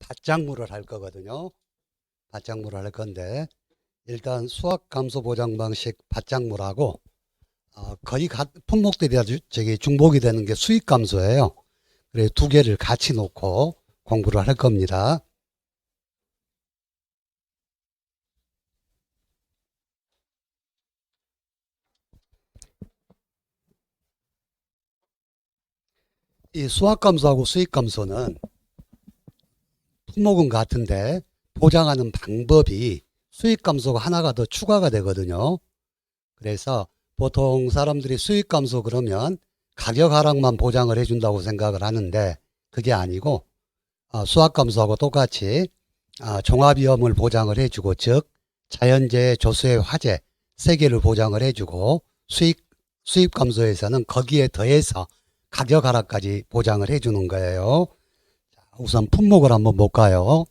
밭작물을 할 거거든요. 밭작물을 할 건데 일단 수확 감소 보장 방식 밭작물하고 거의 품목들이 아주 중복이 되는 게 수익 감소예요. 그래서 두 개를 같이 놓고 공부를 할 겁니다. 이 수확 감소하고 수익 감소는 품목은 같은데 보장하는 방법이 수익 감소가 하나가 더 추가가 되거든요. 그래서 보통 사람들이 수익 감소 그러면 가격 하락만 보장을 해준다고 생각을 하는데 그게 아니고 수확 감소하고 똑같이 종합위험을 보장을 해주고, 즉 자연재해, 조수의 화재 세 개를 보장을 해주고, 수입 감소에서는 거기에 더해서 가격 하락까지 보장을 해주는 거예요. 우선 품목을 한번 볼까요?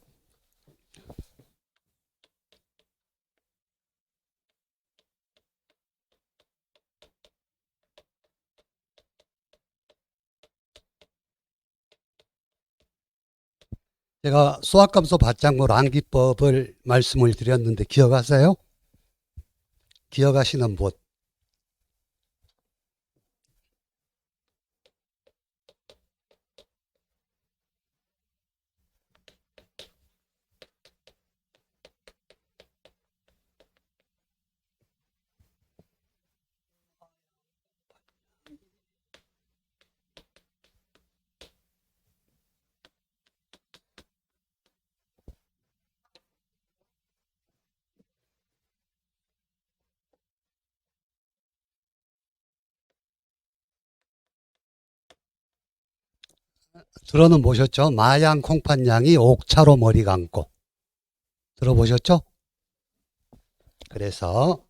제가 수확감소 밭작물 암기법을 말씀을 드렸는데 기억하세요? 기억하시는 분? 들어는 보셨죠? 마양 콩팥냥이 옥차로 머리 감고. 들어보셨죠? 그래서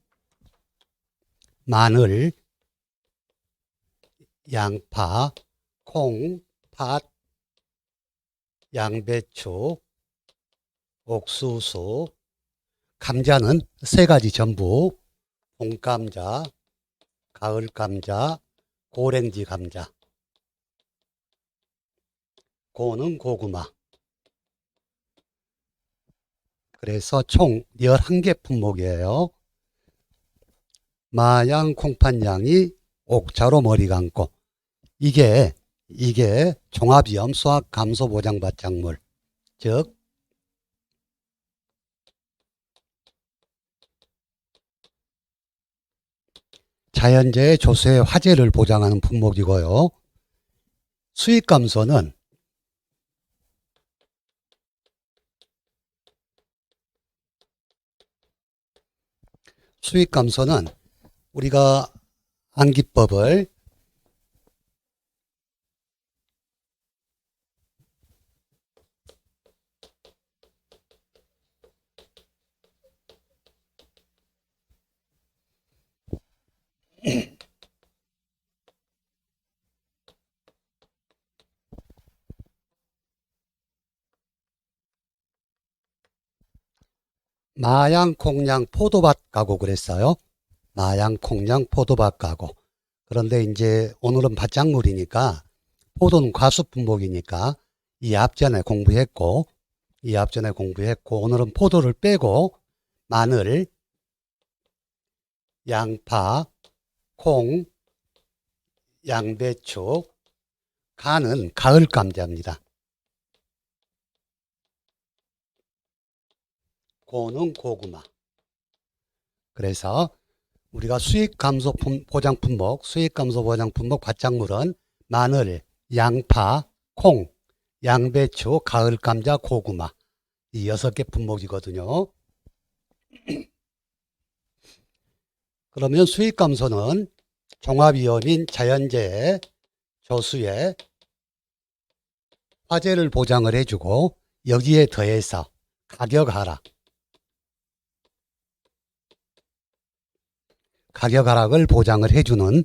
마늘, 양파, 콩, 팥, 양배추, 옥수수, 감자는 세 가지 전부, 봄감자, 가을감자, 고랭지 감자, 고는 고구마. 그래서 총 11개 품목이에요. 마양 콩팥냥이 옥차로 머리 감고. 이게 종합위험 수확 감소 보장 밭작물, 즉 자연재해, 조수의 화재를 보장하는 품목이고요. 수익 감소는 우리가 암기법을 마양 콩냥 포도밭 가고 그랬어요. 마양 콩냥 포도밭 가고. 그런데 이제 오늘은 밭작물이니까 포도는 과수 품목이니까 이 앞전에 공부했고 오늘은 포도를 빼고 마늘, 양파, 콩, 양배추, 가는 가을 감자입니다. 고는 고구마. 그래서 우리가 수익 감소 보장 품목 밭작물은 마늘, 양파, 콩, 양배추, 가을 감자, 고구마, 이 6개 품목이거든요. 그러면 수익 감소는 종합위험인 자연재해, 조수의 화재를 보장을 해주고 여기에 더해서 가격 하락을 보장을 해주는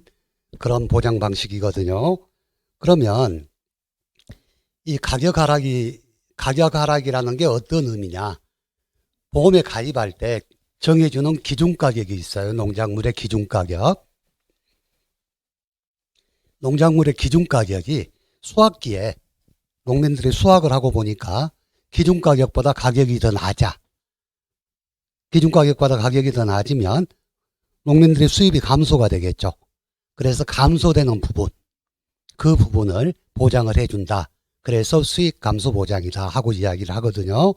그런 보장 방식이거든요. 그러면 이 가격 하락이라는 게 어떤 의미냐? 보험에 가입할 때 정해주는 기준가격이 있어요. 농작물의 기준가격. 농작물의 기준가격이 수확기에 농민들이 수확을 하고 보니까 기준가격보다 가격이 더 낮아. 기준가격보다 가격이 더 낮으면 농민들의 수입이 감소가 되겠죠. 그래서 감소되는 부분, 그 부분을 보장을 해준다. 그래서 수익 감소 보장이다 하고 이야기를 하거든요.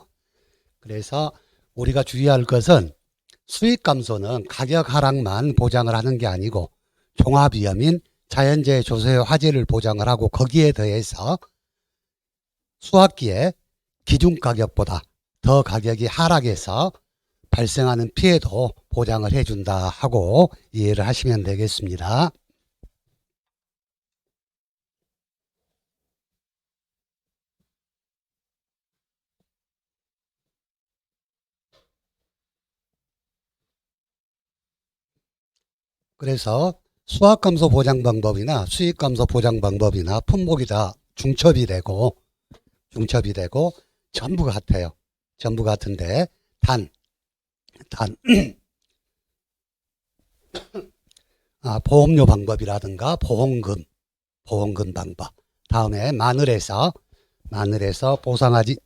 그래서 우리가 주의할 것은 수익 감소는 가격 하락만 보장을 하는 게 아니고 종합위험인 자연재해 조소의 화재를 보장을 하고 거기에 더해서 수확기에 기준 가격보다 더 가격이 하락해서 발생하는 피해도 보장을 해준다 하고 이해를 하시면 되겠습니다. 그래서 수확감소 보장 방법이나 수익감소 보장 방법이나 품목이 다 중첩이 되고 전부 같아요. 전부 같은데 단 보험료 방법이라든가 보험금 방법. 다음에 마늘에서 보상하지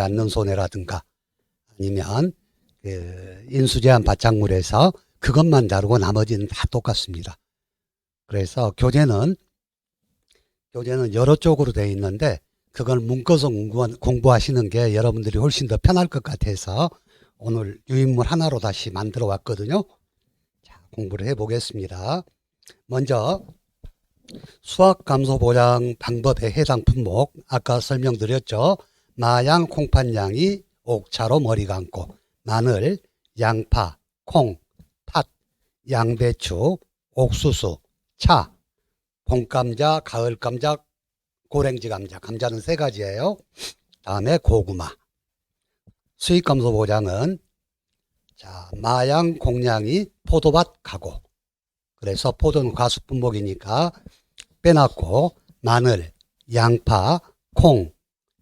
않는 손해라든가 아니면 인수제한 바짝물에서 그것만 다루고 나머지는 다 똑같습니다. 그래서 교재는 여러 쪽으로 되어 있는데 그걸 묶어서 공부하시는 게 여러분들이 훨씬 더 편할 것 같아서 오늘 유인물 하나로 다시 만들어 왔거든요. 자, 공부를 해 보겠습니다. 먼저 수확감소보장 방법에 해당 품목 아까 설명드렸죠. 마양, 콩팥냥이, 옥차로 머리 감고, 마늘, 양파, 콩, 팥, 양배추, 옥수수, 차, 봄감자, 가을감자, 고랭지 감자. 감자는 3가지예요. 다음에 고구마. 수익감소 보장은 마양, 콩냥이, 포도밭, 가고. 그래서 포도는 과수품목이니까 빼놨고 마늘, 양파, 콩,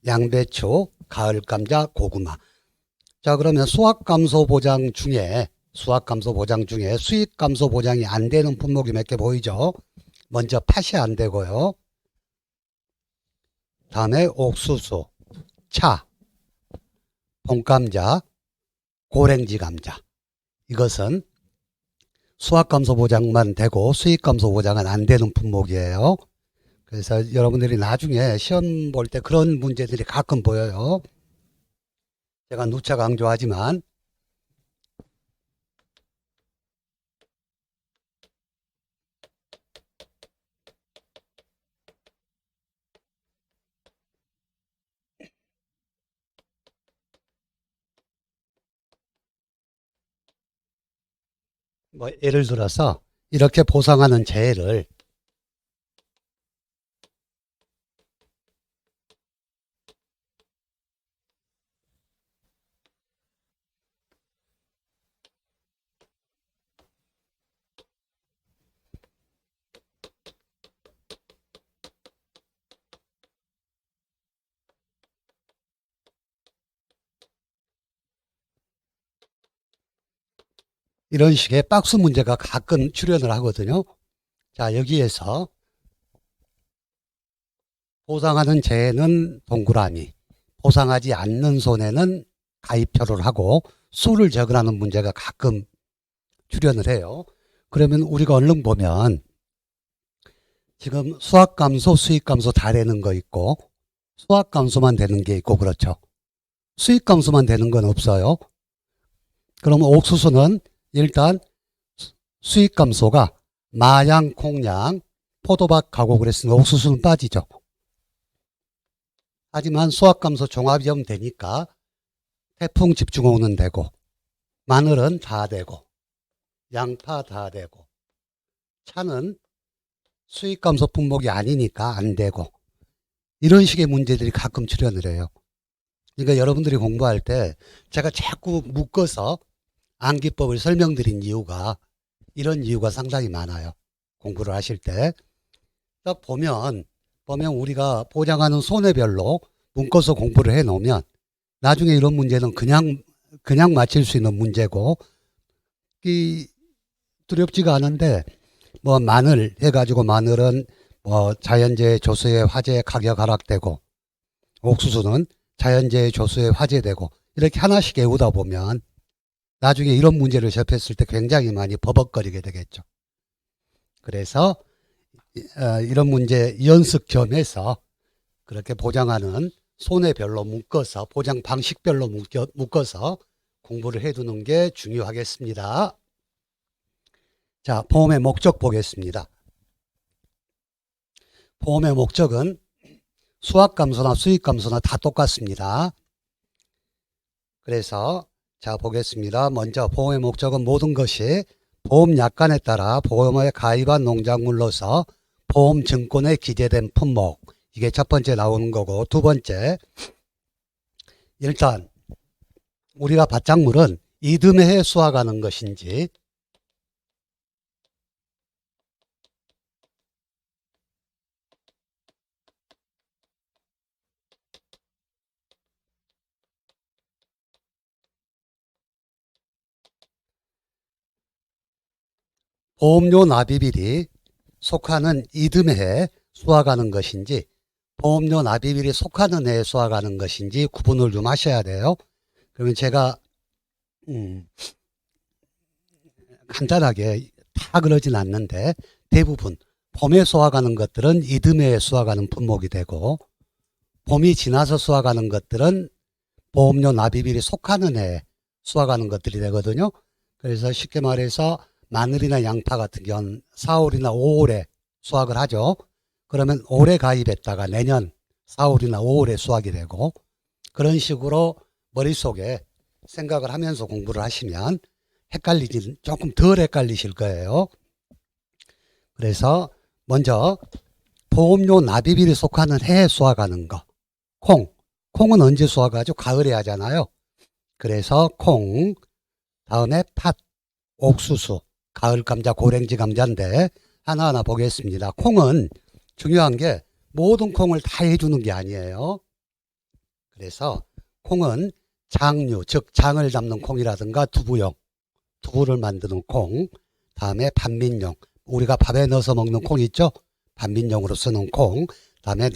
양배추, 가을감자, 고구마. 자, 그러면 수확감소 보장 중에 수익감소 보장이 안 되는 품목이 몇 개 보이죠? 먼저 팥이 안 되고요. 다음에 옥수수, 차, 봄감자, 고랭지 감자. 이것은 수확감소 보장만 되고 수익감소 보장은 안 되는 품목이에요. 그래서 여러분들이 나중에 시험 볼 때 그런 문제들이 가끔 보여요. 제가 누차 강조하지만 예를 들어서 이렇게 보상하는 재해를 이런 식의 박스 문제가 가끔 출현을 하거든요. 자, 여기에서 보상하는 재해는 동그라미, 보상하지 않는 손해는 가입표를 하고 수를 적으라는 문제가 가끔 출현을 해요. 그러면 우리가 얼른 보면 지금 수확감소, 수익감소 다 되는 거 있고 수확감소만 되는 게 있고 그렇죠. 수익감소만 되는 건 없어요. 그러면 옥수수는 일단 수익감소가 마양, 콩냥, 포도밭 가고 그랬으니까 옥수수는 빠지죠. 하지만 수확감소 종합위험 되니까 태풍 집중호우는 되고 마늘은 다 되고 양파 다 되고 차는 수익감소 품목이 아니니까 안 되고 이런 식의 문제들이 가끔 출현을 해요. 그러니까 여러분들이 공부할 때 제가 자꾸 묶어서 암기법을 설명드린 이유가 이런 이유가 상당히 많아요. 공부를 하실 때 딱 보면 우리가 보장하는 손해별로 묶어서 공부를 해 놓으면 나중에 이런 문제는 그냥 맞힐 수 있는 문제고 두렵지가 않은데 마늘 해가지고 마늘은 자연재해 조소의 화재 가격 하락되고 옥수수는 자연재해 조수에 화재되고 이렇게 하나씩 외우다 보면 나중에 이런 문제를 접했을 때 굉장히 많이 버벅거리게 되겠죠. 그래서 이런 문제 연습 겸해서 그렇게 보장하는 손해별로 묶어서 보장 방식별로 묶어서 공부를 해두는 게 중요하겠습니다. 자, 보험의 목적 보겠습니다. 보험의 목적은 수확감소나 수익감소나 다 똑같습니다. 그래서 자 보겠습니다. 먼저 보험의 목적은 모든 것이 보험약관에 따라 보험에 가입한 농작물로서 보험증권에 기재된 품목, 이게 첫 번째 나오는 거고, 두 번째, 일단 우리가 밭작물은 이듬해에 수확하는 것인지 보험료 납입일이 속하는 이듬해에 수확하는 것인지 보험료 납입일이 속하는 해에 수확하는 것인지 구분을 좀 하셔야 돼요. 그러면 제가 간단하게 다 그러진 않는데 대부분 봄에 수확하는 것들은 이듬해에 수확하는 품목이 되고 봄이 지나서 수확하는 것들은 보험료 납입일이 속하는 해에 수확하는 것들이 되거든요. 그래서 쉽게 말해서 마늘이나 양파 같은 경우는 4월이나 5월에 수확을 하죠. 그러면 올해 가입했다가 내년 4월이나 5월에 수확이 되고 그런 식으로 머릿속에 생각을 하면서 공부를 하시면 조금 덜 헷갈리실 거예요. 그래서 먼저 보험료 납입일이 속하는 해에 수확하는 거. 콩은 언제 수확하죠? 가을에 하잖아요. 그래서 콩, 다음에 팥, 옥수수, 가을 감자, 고랭지 감자인데 하나하나 보겠습니다. 콩은 중요한 게 모든 콩을 다 해주는 게 아니에요. 그래서 콩은 장류, 즉 장을 담는 콩이라든가 두부를 만드는 콩, 다음에 반민용, 우리가 밥에 넣어서 먹는 콩 있죠? 반민용으로 쓰는 콩, 다음에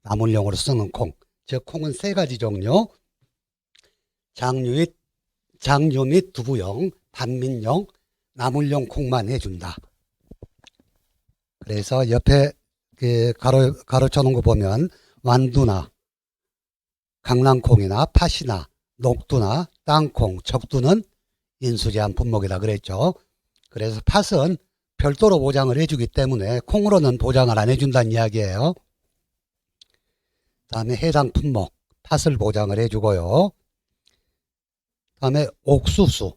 나물용으로 쓰는 콩. 즉 콩은 세 가지 종류, 장류 및 두부용, 반민용, 나물용 콩만 해준다. 그래서 옆에 가로쳐 놓은 거 보면 완두나 강낭콩이나 팥이나 녹두나 땅콩, 적두는 인수제한 품목이라 그랬죠. 그래서 팥은 별도로 보장을 해주기 때문에 콩으로는 보장을 안 해준다는 이야기예요. 다음에 해당 품목 팥을 보장을 해주고요. 다음에 옥수수는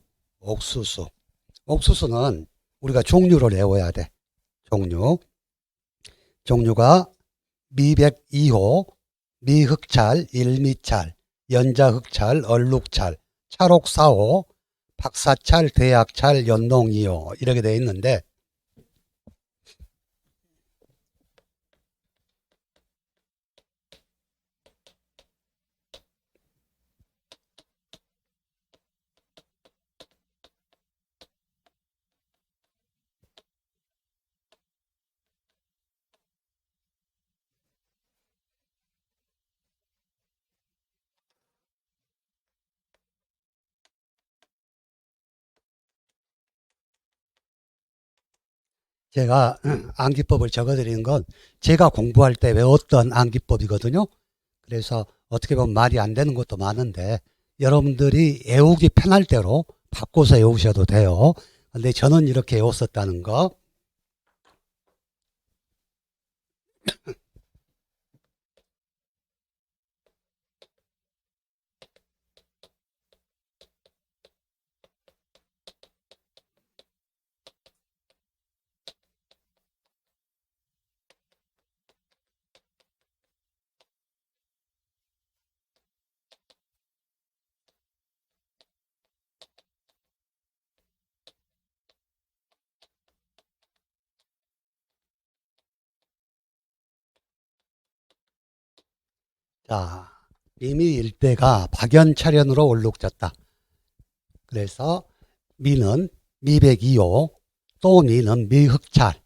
우리가 종류를 외워야 돼. 종류가 미백 2호, 미흑찰, 일미찰, 연자흑찰, 얼룩찰, 찰옥 4호, 박사찰, 대학찰, 연농 2호 이렇게 되어 있는데 제가 암기법을 적어드리는 건 제가 공부할 때 외웠던 암기법이거든요. 그래서 어떻게 보면 말이 안 되는 것도 많은데 여러분들이 외우기 편할 대로 바꿔서 외우셔도 돼요. 근데 저는 이렇게 외웠었다는 거. 자, 미미 일대가 박연차련으로 얼룩졌다. 그래서 미는 미백 2호, 또 미는 미흑찰,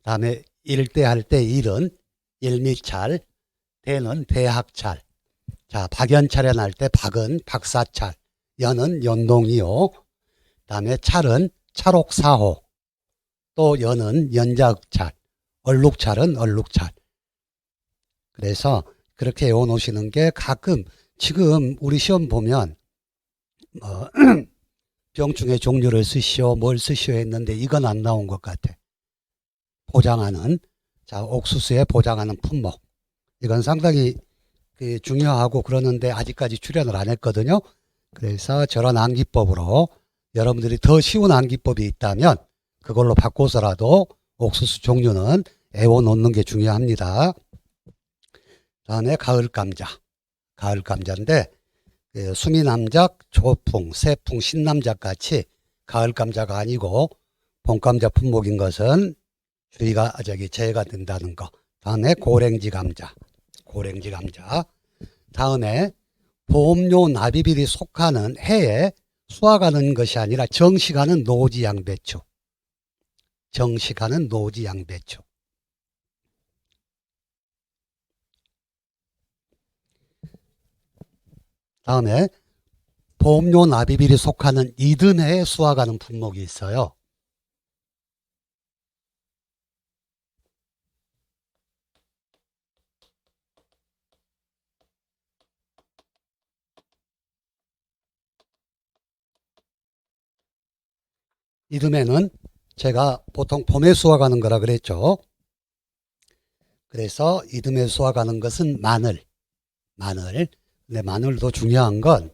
다음에 일대 할 때 일은 일미찰, 대는 대학찰. 자, 박연찰에 날 때 박은 박사찰, 연은 연동이요. 다음에 찰은 찰옥사호, 또 연은 연자흑찰, 얼룩찰은 얼룩찰. 그래서 그렇게 외워놓으시는 게 가끔 지금 우리 시험 보면 병충해 종류를 쓰시오, 뭘 쓰시오 했는데 이건 안 나온 것 같아. 보장하는, 자, 옥수수에 보장하는 품목. 이건 상당히 중요하고 그러는데 아직까지 출연을 안 했거든요. 그래서 저런 암기법으로 여러분들이 더 쉬운 암기법이 있다면 그걸로 바꿔서라도 옥수수 종류는 외워놓는 게 중요합니다. 다음에 가을감자. 가을감자인데 수미남작, 조풍, 세풍, 신남작 같이 가을감자가 아니고 봄감자 품목인 것은 제해가 된다는 거. 다음에 고랭지 감자. 고랭지 감자. 다음에 보험료 납입일이 속하는 해에 수확하는 것이 아니라 정식하는 노지 양배추. 정식하는 노지 양배추. 다음에 보험료 납입일이 속하는 이듬해에 수확하는 품목이 있어요. 이듬해는 제가 보통 봄에 수확하는 거라 그랬죠. 그래서 이듬해 수확하는 것은 마늘. 근데 마늘도 중요한 건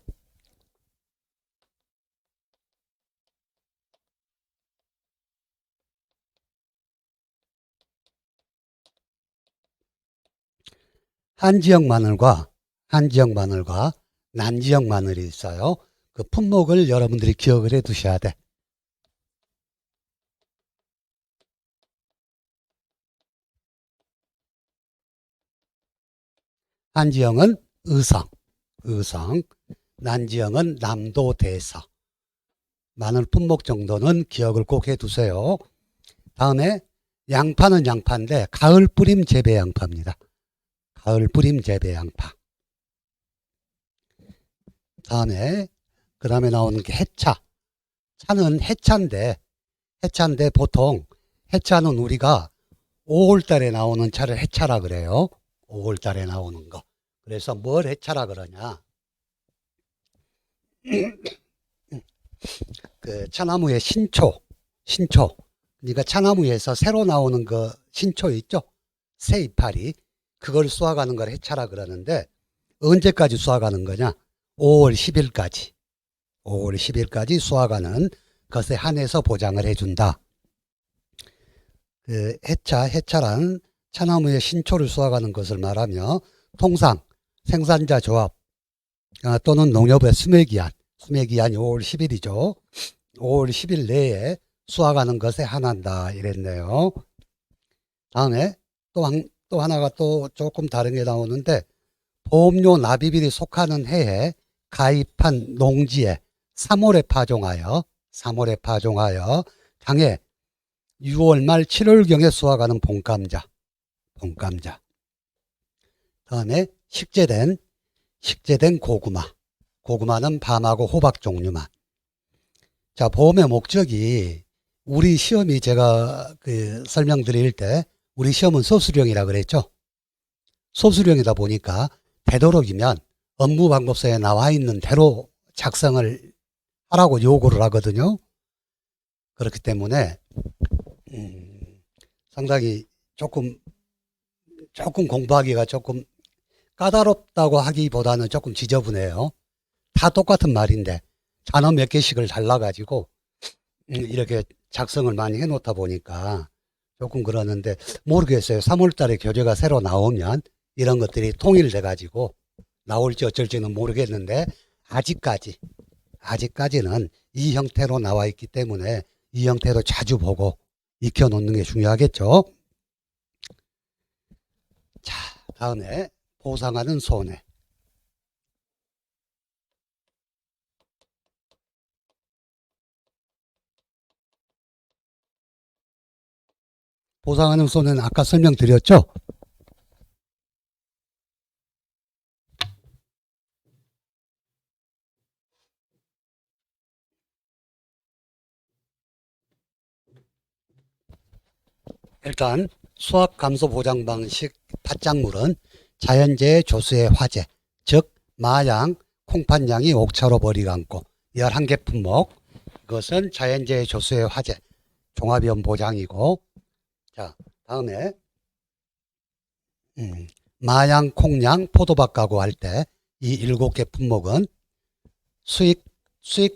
한지역 마늘과 난지역 마늘이 있어요. 그 품목을 여러분들이 기억을 해 두셔야 돼. 한지역은 의성, 난지역은 남도, 대서. 마늘 품목 정도는 기억을 꼭 해 두세요. 다음에 양파는 양파인데 가을 뿌림 재배 양파입니다. 가을 뿌림 재배 양파. 그 다음에 나오는 게 해차. 차는 해차인데 보통 해차는 우리가 5월 달에 나오는 차를 해차라 그래요. 5월 달에 나오는 거. 그래서 뭘 해차라 그러냐. 그 차나무의 신초. 그러니까 차나무에서 새로 나오는 그 신초 있죠? 새 이파리. 그걸 수확하는 걸 해차라 그러는데 언제까지 수확하는 거냐? 5월 10일까지. 5월 10일까지 수확하는 것에 한해서 보장을 해준다. 그 해차란 차나무의 신초를 수확하는 것을 말하며 통상 생산자 조합 또는 농협의 수매기한이 5월 10일이죠. 5월 10일 내에 수확하는 것에 한한다 이랬네요. 다음에 또 하나가 또 조금 다른 게 나오는데 보험료 납입일이 속하는 해에 가입한 농지에 3월에 파종하여 당해 6월 말 7월경에 수확하는 봄감자. 다음에 식재된 고구마는 밤하고 호박 종류만. 자, 보험의 목적이 우리 시험이 제가 설명드릴 때 우리 시험은 소수령이라 그랬죠. 소수령이다 보니까 되도록이면 업무방법서에 나와 있는 대로 작성을 하라고 요구를 하거든요. 그렇기 때문에 상당히 조금 공부하기가 조금 까다롭다고 하기보다는 조금 지저분해요. 다 똑같은 말인데 단어 몇 개씩을 잘라가지고 이렇게 작성을 많이 해놓다 보니까 조금 그러는데 모르겠어요. 3월 달에 교재가 새로 나오면 이런 것들이 통일돼가지고 나올지 어쩔지는 모르겠는데 아직까지는 이 형태로 나와 있기 때문에 이 형태로 자주 보고 익혀놓는 게 중요하겠죠. 자, 다음에 보상하는 손해. 보상하는 손해는 아까 설명드렸죠. 일단 수학 감소 보장 방식 팥작물은 자연재해 조수의 화재, 즉 마양, 콩팥냥이, 옥차로 버리 감고 11개 품목. 이것은 자연재해 조수의 화재 종합위험 보장이고, 자 다음에 마양, 콩냥, 포도밭 가구 할 때 이 7개 품목은 수익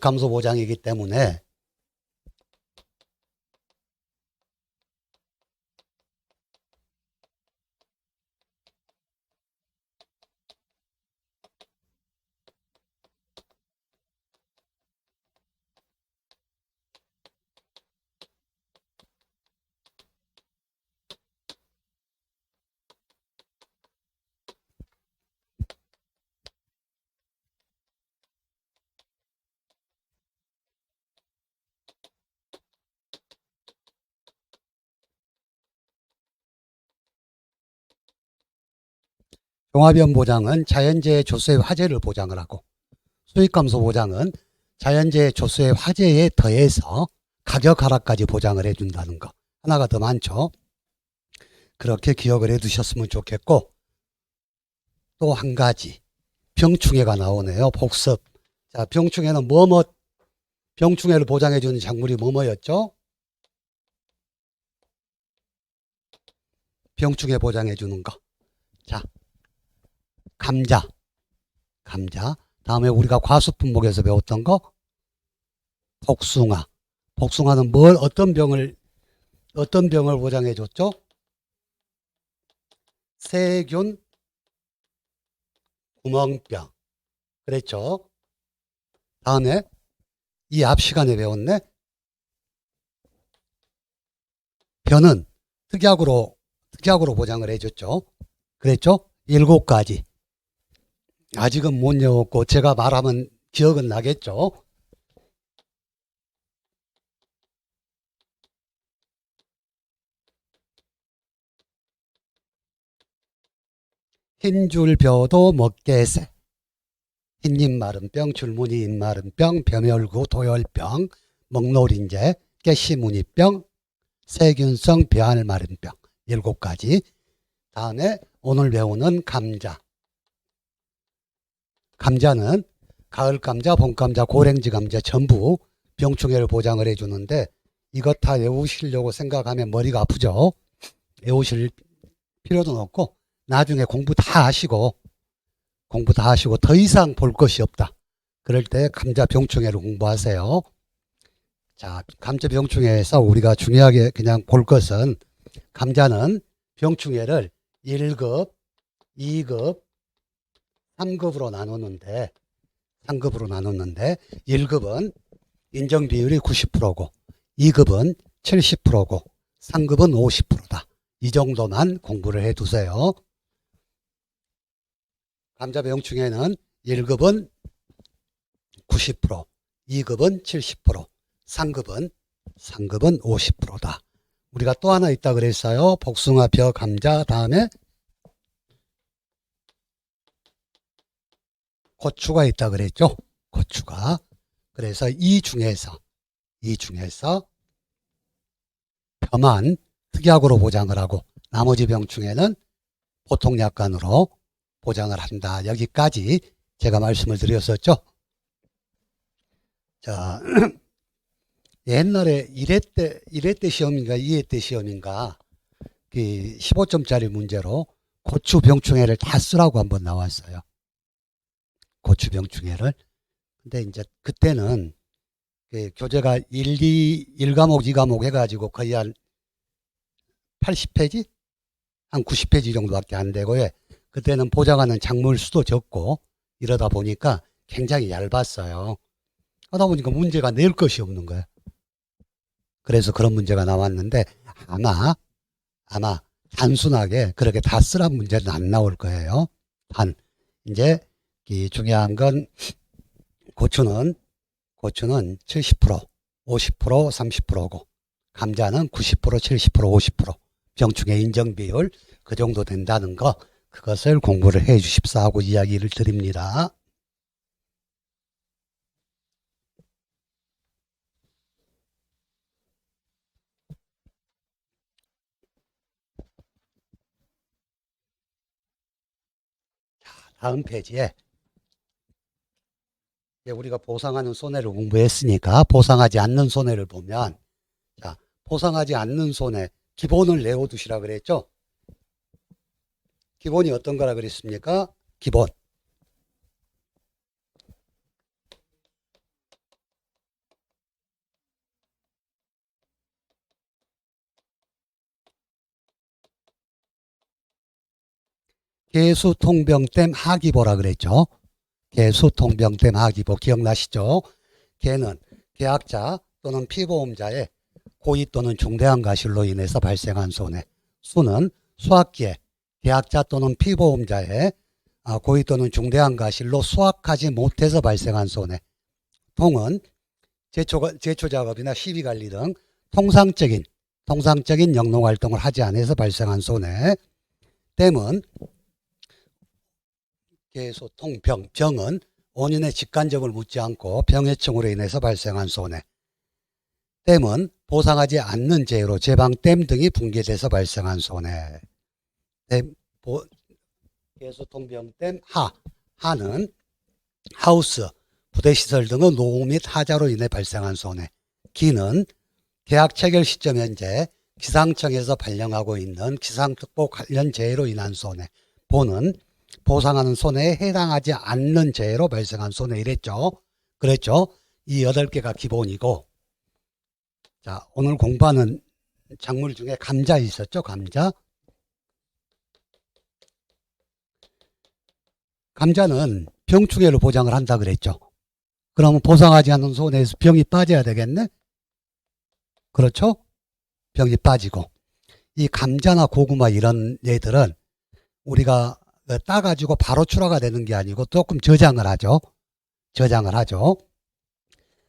감소 보장이기 때문에 종합위험 보장은 자연재해 조수의 화재를 보장을 하고, 수익 감소 보장은 자연재해 조수의 화재에 더해서 가격 하락까지 보장을 해준다는 거. 하나가 더 많죠. 그렇게 기억을 해 두셨으면 좋겠고, 또 한 가지 병충해가 나오네요. 복습. 자, 병충해는 병충해를 보장해 주는 작물이 뭐였죠? 병충해 보장해 주는 거. 자, 감자. 다음에 우리가 과수 품목에서 배웠던 거 복숭아. 복숭아는 어떤 병을 보장해 줬죠? 세균 구멍병. 그랬죠? 다음에 이 앞 시간에 배웠네. 변은 특약으로 보장을 해줬죠. 그랬죠? 7가지. 아직은 못 외웠고 제가 말하면 기억은 나겠죠. 흰줄벼도 먹개새, 흰잎 마른병, 줄무늬 잎 마른병, 벼멸구, 도열병, 먹노린재, 깨시무늬병, 세균성 벼알 마른병. 7가지. 다음에 오늘 배우는 감자. 감자는 가을 감자, 봄 감자, 고랭지 감자 전부 병충해를 보장을 해주는데, 이것 다 외우시려고 생각하면 머리가 아프죠. 외우실 필요도 없고 나중에 공부 다 하시고 더 이상 볼 것이 없다. 그럴 때 감자 병충해를 공부하세요. 자, 감자 병충해에서 우리가 중요하게 그냥 볼 것은, 감자는 병충해를 1급, 2급, 3급으로 나누는데 1급은 인정 비율이 90%고 2급은 70%고 3급은 50%다. 이 정도만 공부를 해 두세요. 감자 병충해는 1급은 90%, 2급은 70%, 3급은 50%다. 우리가 또 하나 있다 그랬어요. 복숭아, 벼, 감자. 다음에 고추가 있다 그랬죠. 고추가. 그래서 이 중에서 벼만 특약으로 보장을 하고 나머지 병충해는 보통 약관으로 보장을 한다. 여기까지 제가 말씀을 드렸었죠. 자, 옛날에 1회 때 시험인가 2회 때 시험인가 그 15점짜리 문제로 고추 병충해를 다 쓰라고 한번 나왔어요. 고추 병충해를. 근데 이제 그때는 그 교재가 1과목, 2과목 해가지고 거의 한 80페이지? 한 90페이지 정도밖에 안 되고, 그때는 보장하는 작물 수도 적고 이러다 보니까 굉장히 얇았어요. 하다 보니까 문제가 낼 것이 없는 거예요. 그래서 그런 문제가 나왔는데 아마 단순하게 그렇게 다 쓰란 문제는 안 나올 거예요. 이제 이 중요한 건 고추는 70%, 50%, 30%고 감자는 90%, 70%, 50% 병충해 인정 비율 그 정도 된다는 거, 그것을 공부를 해 주십사 하고 이야기를 드립니다. 다음 페이지에 우리가 보상하는 손해를 공부했으니까 보상하지 않는 손해를 보면, 자, 보상하지 않는 손해 기본을 내어두시라 그랬죠. 기본이 어떤 거라 그랬습니까? 기본. 개수통병댐 하기보라 그랬죠. 개수통병댐 하기보 기억나시죠? 개는 계약자 또는 피보험자의 고의 또는 중대한 과실로 인해서 발생한 손해. 수는 수확기에 계약자 또는 피보험자의 고의 또는 중대한 과실로 수확하지 못해서 발생한 손해. 통은 제초작업이나 시비관리 등 통상적인 영농활동을 하지 않아서 발생한 손해. 댐은 개수통 병은 원인의 직간접을 묻지 않고 병해충으로 인해서 발생한 손해. 댐은 보상하지 않는 재해로 제방댐 등이 붕괴돼서 발생한 손해. 개수통병댐 하는 하우스, 부대시설 등의 노후 및 하자로 인해 발생한 손해. 기는 계약 체결 시점 현재 기상청에서 발령하고 있는 기상특보 관련 재해로 인한 손해. 보는 보상하는 손해에 해당하지 않는 재해로 발생한 손해 이랬죠. 그랬죠. 이 8개가 기본이고, 자, 오늘 공부하는 작물 중에 감자 있었죠. 감자는 병충해로 보장을 한다 그랬죠. 그러면 보상하지 않는 손해에서 병이 빠져야 되겠네. 그렇죠? 병이 빠지고, 이 감자나 고구마 이런 애들은 우리가 따가지고 바로 출하가 되는 게 아니고 조금 저장을 하죠.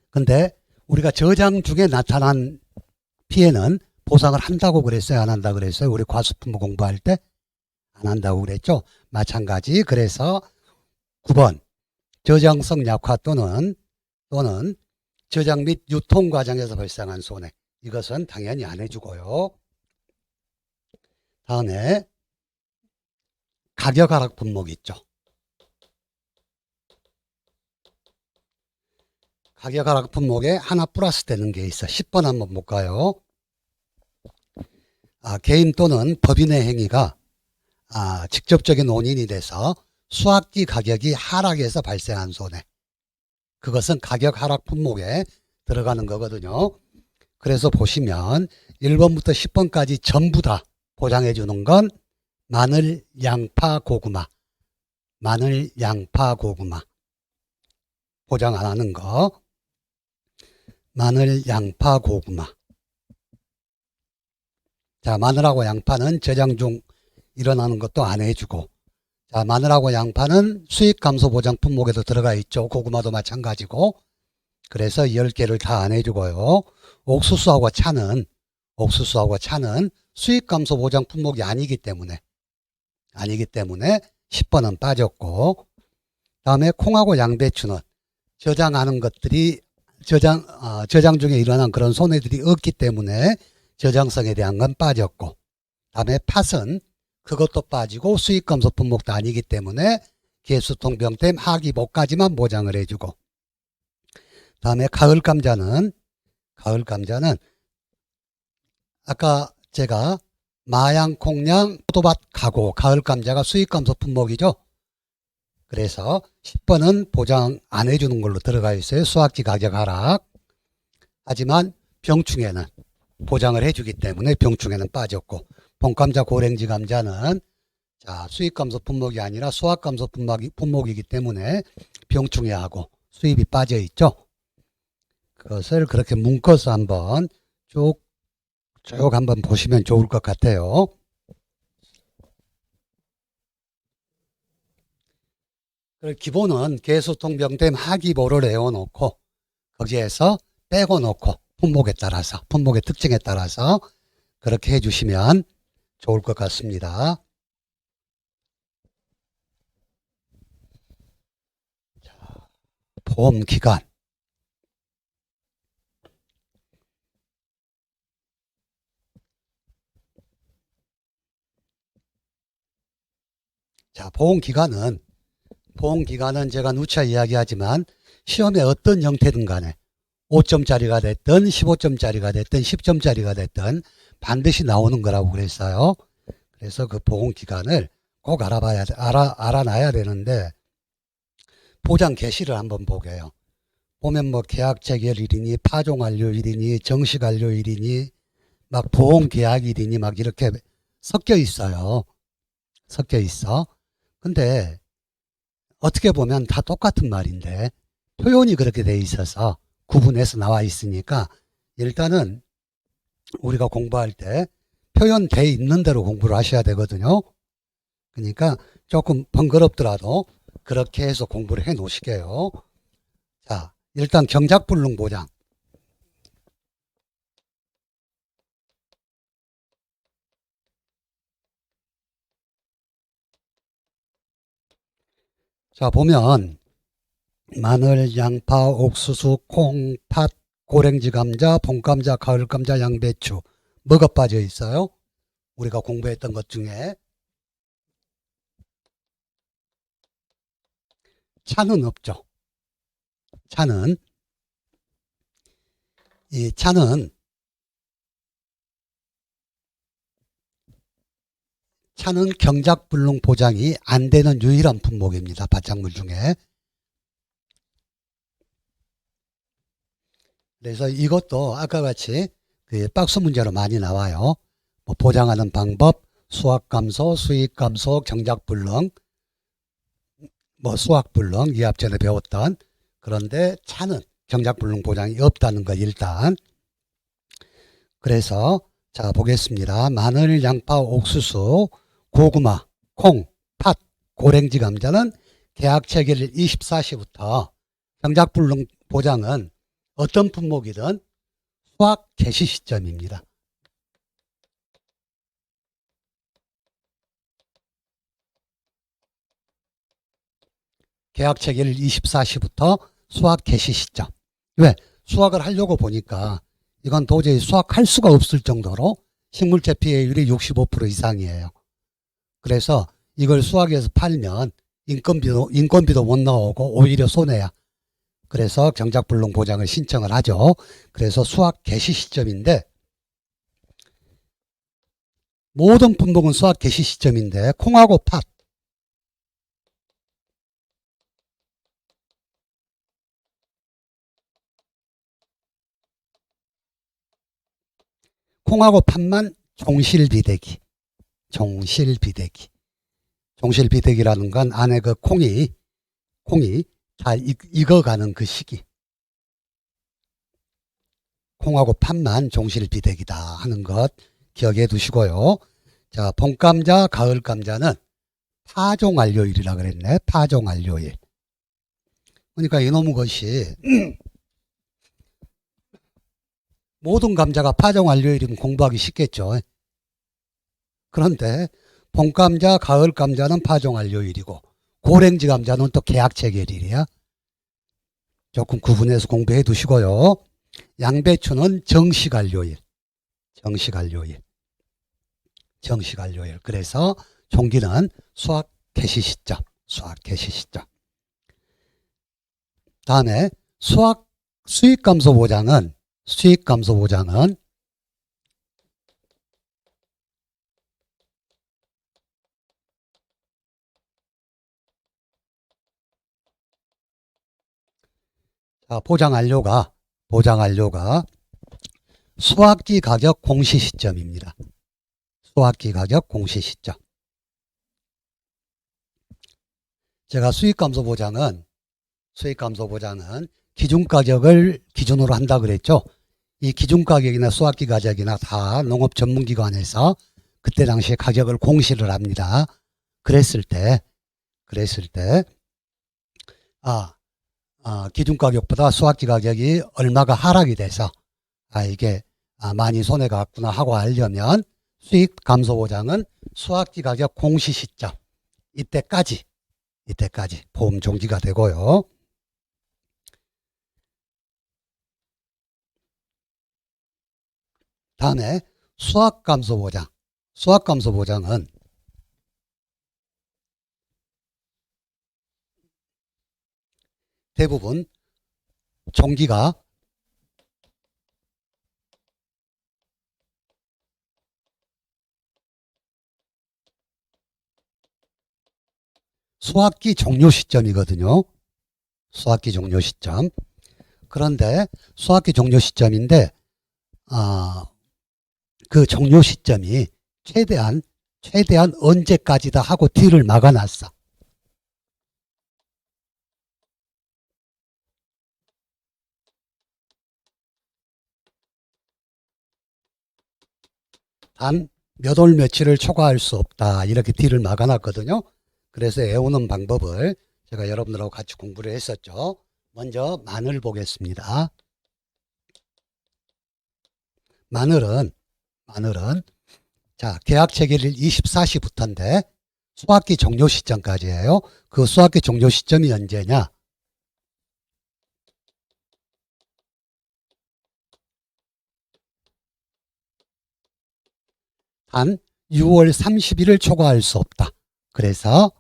근데 우리가 저장 중에 나타난 피해는 보상을 한다고 그랬어요? 안 한다고 그랬어요? 우리 과수품목 공부할 때? 안 한다고 그랬죠? 마찬가지. 그래서 9번 저장성 약화 또는 저장 및 유통 과정에서 발생한 손해. 이것은 당연히 안 해주고요. 다음에 가격 하락 품목 있죠. 가격 하락 품목에 하나 플러스 되는 게 있어. 10번 한번 볼까요? 개인 또는 법인의 행위가 직접적인 원인이 돼서 수확기 가격이 하락해서 발생한 손해. 그것은 가격 하락 품목에 들어가는 거거든요. 그래서 보시면 1번부터 10번까지 전부 다 보장해 주는 건 마늘, 양파, 고구마. 보장 안 하는 거. 마늘, 양파, 고구마. 자, 마늘하고 양파는 저장 중 일어나는 것도 안 해주고, 자, 마늘하고 양파는 수익 감소 보장 품목에도 들어가 있죠. 고구마도 마찬가지고. 그래서 10개를 다 안 해주고요. 옥수수하고 차는 수익 감소 보장 품목이 아니기 때문에 10번은 빠졌고, 다음에 콩하고 양배추는 저장하는 것들이 저장 중에 일어난 그런 손해들이 없기 때문에 저장성에 대한 건 빠졌고, 다음에 팥은 그것도 빠지고 수익 감소 품목도 아니기 때문에 개수통병댐 하기보까지만 보장을 해주고, 다음에 가을 감자는 아까 제가 마양, 콩냥, 포도밭 가고 가을 감자가 수익 감소 품목이죠. 그래서 10번은 보장 안 해주는 걸로 들어가 있어요. 수확기 가격 하락. 하지만 병충해는 보장을 해주기 때문에 병충해는 빠졌고, 봄감자, 고랭지 감자는 수익 감소 품목이 아니라 수확 감소 품목이기 때문에 병충해하고 수입이 빠져 있죠. 그것을 그렇게 묶어서 한번 쭉 한번 보시면 좋을 것 같아요. 기본은 개수통병댐 하기보를 외워놓고 거기에서 빼고 놓고 품목의 특징에 따라서 그렇게 해주시면 좋을 것 같습니다. 보험기간. 보험기간은 보험기간은 제가 누차 이야기하지만 시험에 어떤 형태든 간에 5점짜리가 됐든 15점짜리가 됐든 10점짜리가 됐든 반드시 나오는 거라고 그랬어요. 그래서 그 보험기간을 꼭 알아놔야 되는데, 보장 개시를 한번 보게요. 보면 뭐 계약 체결일이니 파종 완료일이니 정식 완료일이니 막 보험 계약일이니 막 이렇게 섞여 있어요. 섞여 있어. 근데 어떻게 보면 다 똑같은 말인데 표현이 그렇게 돼 있어서 구분해서 나와 있으니까, 일단은 우리가 공부할 때 표현돼 있는 대로 공부를 하셔야 되거든요. 그러니까 조금 번거롭더라도 그렇게 해서 공부를 해 놓으시게요. 자, 일단 경작불능 보장. 자, 보면 마늘, 양파, 옥수수, 콩, 팥, 고랭지 감자, 봄감자, 가을감자, 양배추. 뭐가 빠져 있어요? 우리가 공부했던 것 중에 차는 없죠. 차는, 이 차는 경작불능 보장이 안 되는 유일한 품목입니다. 바짝물 중에. 그래서 이것도 아까 같이 그 박스 문제로 많이 나와요. 뭐 보장하는 방법, 수확 감소, 수익 감소, 경작불능, 뭐 수확불능, 이 앞전에 배웠던. 그런데 차는 경작불능 보장이 없다는 거 일단. 그래서 자 보겠습니다. 마늘, 양파, 옥수수, 고구마, 콩, 팥, 고랭지 감자는 계약 체결일 24시부터 경작불능 보장은 어떤 품목이든 수확 개시 시점입니다. 계약 체결일 24시부터 수확 개시 시점. 왜? 수확을 하려고 보니까 이건 도저히 수확할 수가 없을 정도로 식물체 피해율이 65% 이상이에요. 그래서 이걸 수확해서 팔면 인건비도 못 나오고 오히려 손해야. 그래서 경작불능 보장을 신청을 하죠. 그래서 수확 개시 시점인데, 모든 품목은 수확 개시 시점인데 콩하고 팥, 콩하고 팥만 종실비대기. 종실비대기. 종실비대기라는 건 안에 그 콩이 다 익어가는 그 시기. 콩하고 팥만 종실비대기다 하는 것 기억해 두시고요. 자, 봄감자, 가을감자는 파종완료일이라 그랬네. 파종완료일. 그러니까 이놈의 것이 모든 감자가 파종완료일이면 공부하기 쉽겠죠. 그런데 봄감자, 가을감자는 파종완료일이고 고랭지 감자는 또 계약체결일이야. 조금 구분해서 공부해 두시고요. 양배추는 정식완료일. 정식완료일. 정식완료일. 그래서 종기는 수확 개시 시점. 수확 개시 시점. 다음에 수익감소 보장은 자, 보장 완료가 수확기 가격 공시 시점입니다. 수확기 가격 공시 시점. 제가 수익감소 보장은 기준가격을 기준으로 한다 그랬죠. 이 기준가격이나 수확기 가격이나 다 농업전문기관에서 그때 당시에 가격을 공시를 합니다. 그랬을 때 기준가격보다 수확기 가격이 얼마가 하락이 돼서 이게 많이 손해가 갔구나 하고 알려면 수익감소보장은 수확기 가격 공시 시점 이때까지 보험 종기가 되고요. 다음에 수확감소보장. 수확감소보장은 대부분 종기가 수학기 종료 시점이거든요. 수학기 종료 시점. 그런데 수학기 종료 시점인데 그 종료 시점이 최대한 언제까지다 하고 뒤를 막아놨어. 단 몇 월 며칠을 초과할 수 없다. 이렇게 뒤를 막아놨거든요. 그래서 외우는 방법을 제가 여러분들하고 같이 공부를 했었죠. 먼저 만을 보겠습니다. 마늘은 자, 계약 체결일 24시부터인데 수학기 종료 시점까지예요. 그 수학기 종료 시점이 언제냐? 단 6월 30일을 초과할 수 없다. 그래서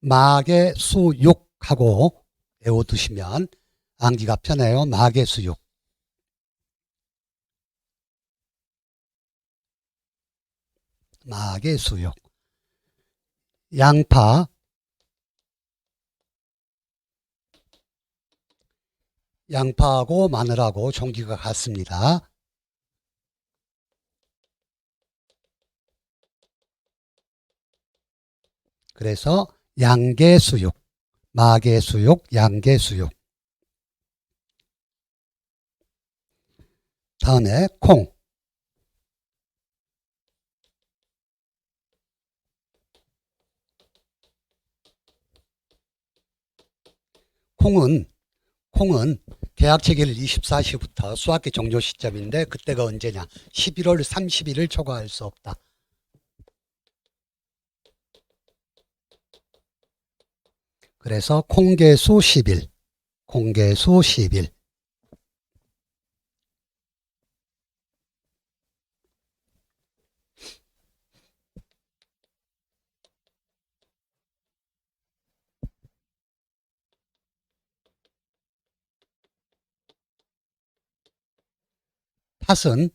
마계 수육하고 외워두시면 암기가 편해요. 마계 수육. 마계 수육. 양파, 양파하고 마늘하고 종기가 같습니다. 그래서 양계수육, 마계수육, 양계수육. 다음에 콩. 콩은 계약 체결일 24시부터 수학기 종료 시점인데 그때가 언제냐? 11월 30일을 초과할 수 없다. 그래서 콩계수 10일, 콩계수 10일. 팥은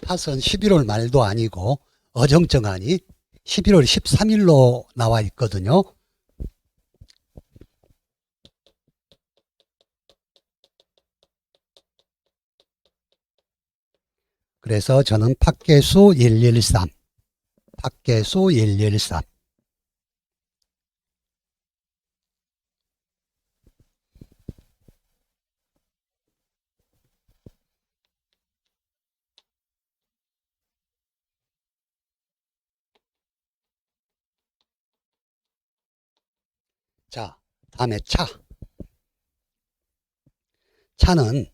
11월 말도 아니고 어정쩡하니 11월 13일로 나와 있거든요. 그래서 저는 팥계수 113, 팥계수 113. 자, 다음에 차는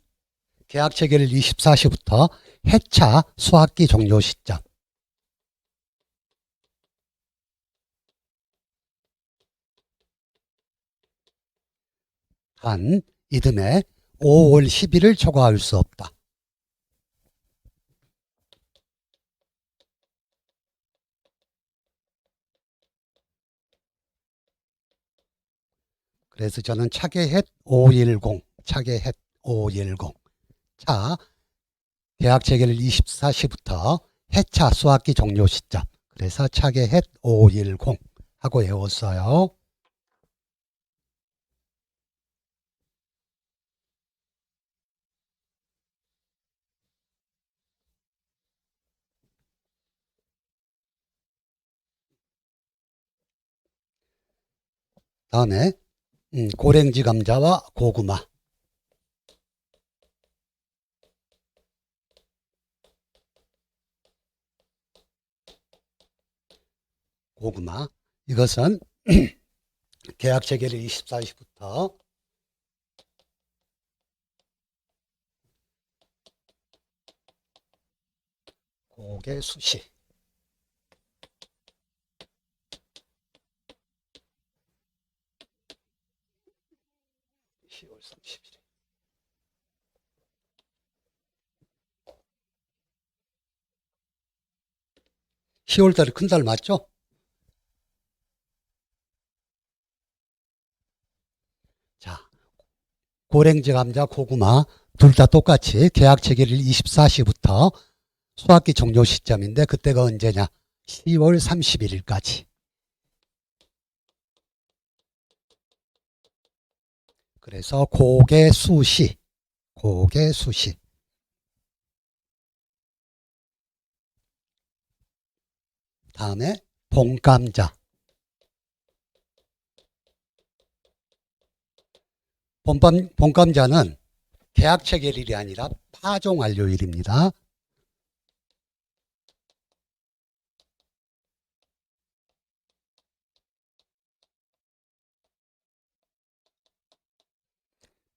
계약 체결일 24시부터 해차 수학기 종료 시점. 단 이듬해 5월 10일을 초과할 수 없다. 그래서 저는 차계햇 510, 차계햇 510. 차, 계약 체결일 24시부터 해차 수학기 종료 시점. 그래서 차계햇 510 하고 외웠어요. 다음에 고랭지 감자와 고구마. 고구마. 이것은 계약 체결일 24시부터 고개 수시. 10월 30일. 10월 달이 큰 달 맞죠? 고랭지 감자, 고구마 둘 다 똑같이 계약 체결일 24시부터 수확기 종료 시점인데 그때가 언제냐? 10월 31일까지. 그래서 고개수시. 다음에 봄감자. 봄감자는 계약 체결일이 아니라 파종 완료일입니다.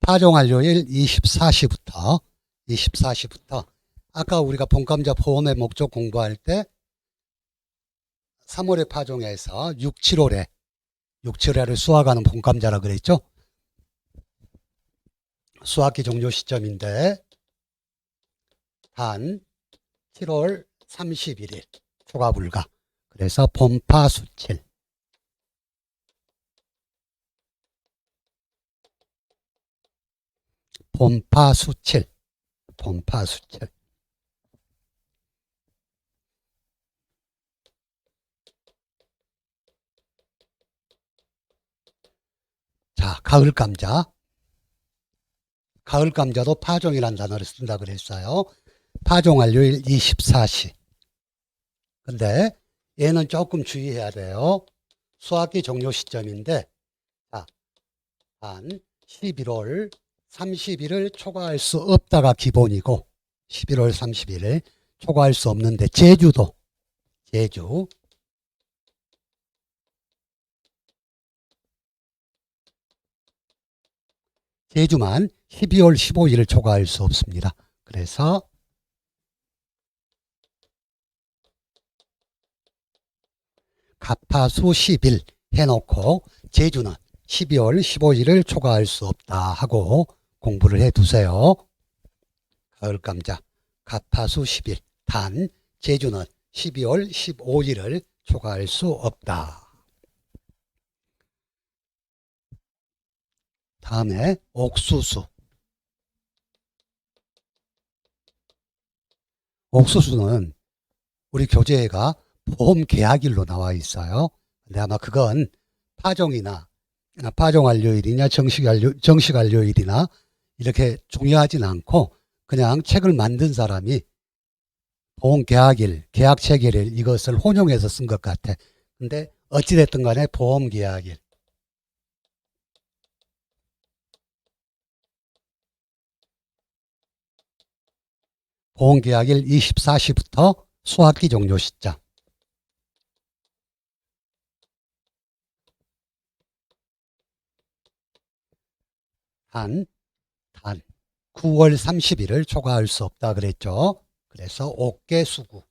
파종 완료일 24시부터 아까 우리가 봄감자 포함의 목적 공부할 때 3월에 파종해서 6, 7월에 수확하는 봄감자라 그랬죠. 수확기 종료 시점인데 단 7월 31일 초과 불가. 그래서 봄파수칠. 자, 가을 감자. 가을 감자도 파종이라는 단어를 쓴다 그랬어요. 파종 완료일 24시. 근데 얘는 조금 주의해야 돼요. 수확기 종료 시점인데 자, 한 11월 30일을 초과할 수 없다가 기본이고 11월 30일을 초과할 수 없는데 제주만 12월 15일을 초과할 수 없습니다. 그래서 갑파수 10일 해놓고 제주는 12월 15일을 초과할 수 없다 하고 공부를 해두세요. 가을 감자 갑파수 10일 단 제주는 12월 15일을 초과할 수 없다. 다음에 옥수수. 옥수수는 우리 교재가 보험 계약일로 나와 있어요. 근데 아마 그건 파종이나 파종 완료일이냐 정식 완료일이나 이렇게 중요하진 않고 그냥 책을 만든 사람이 보험 계약일, 계약 체결일 이것을 혼용해서 쓴 것 같아. 근데 어찌됐든 간에 보험 계약일. 보험 계약일 24시부터 수확기 종료 시점. 단 9월 30일을 초과할 수 없다 그랬죠. 그래서 옥계수구.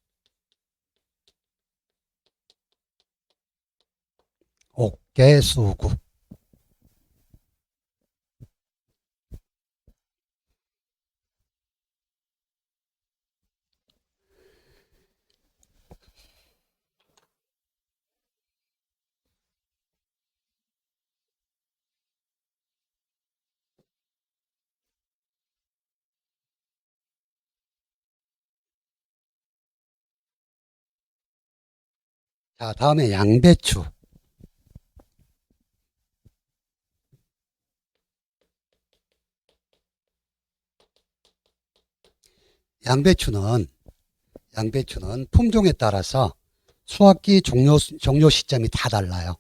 자, 다음에 양배추. 양배추는 품종에 따라서 수확기 종료 시점이 다 달라요.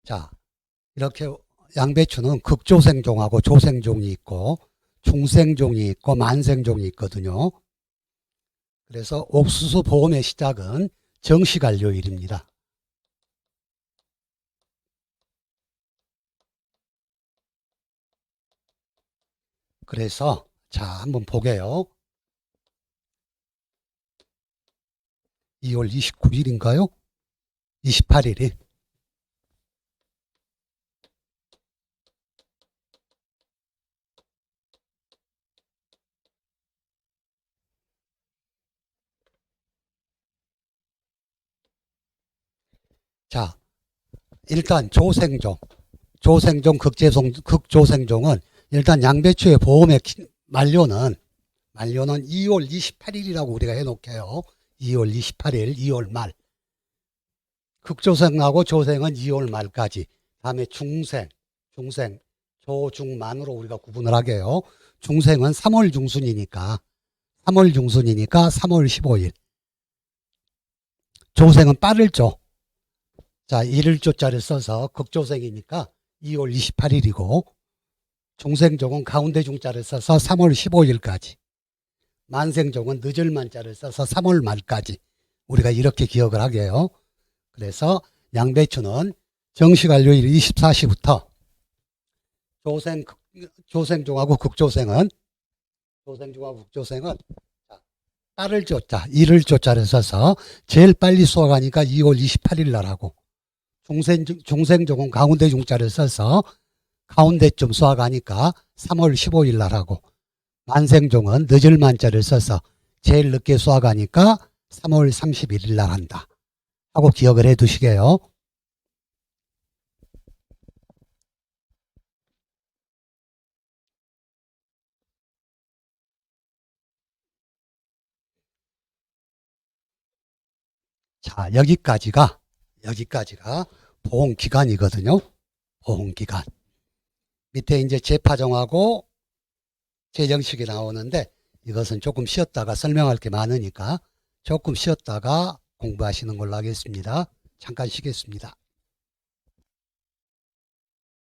자, 이렇게 양배추는 극조생종하고 조생종이 있고 중생종이 있고 만생종이 있거든요. 그래서 옥수수 보험의 시작은 정식 완료일입니다. 그래서 자, 한번 보게요. 2월 29일인가요? 28일이 자, 일단 조생종, 극조생종은 일단 양배추의 보험의 만료는 2월 28일이라고 우리가 해놓게요. 2월 28일, 2월 말. 극조생하고 조생은 2월 말까지. 다음에 중생, 조중만으로 우리가 구분을 하게요. 중생은 3월 중순이니까 3월 15일. 조생은 빠를 조. 자, 이를 조자를 써서 극조생이니까 2월 28일이고, 중생종은 가운데 중자를 써서 3월 15일까지. 만생종은 늦을 만자를 써서 3월 말까지. 우리가 이렇게 기억을 하게요. 그래서 양배추는 정시관료일 24시부터 조생종하고 극조생은 빠를 조자, 이를 조자를 써서 제일 빨리 수확하니까 2월 28일 날 하고, 중생종은 가운데 중자를 써서 가운데쯤 수확하니까 3월 15일 날 하고, 만생종은 늦을 만자를 써서 제일 늦게 수확하니까 3월 31일 날 한다 하고 기억을 해 두시게요. 자, 여기까지가 보험기간이거든요. 보험기간. 밑에 이제 재파종하고 재정식이 나오는데, 이것은 조금 쉬었다가 설명할 게 많으니까 조금 쉬었다가 공부하시는 걸로 하겠습니다. 잠깐 쉬겠습니다.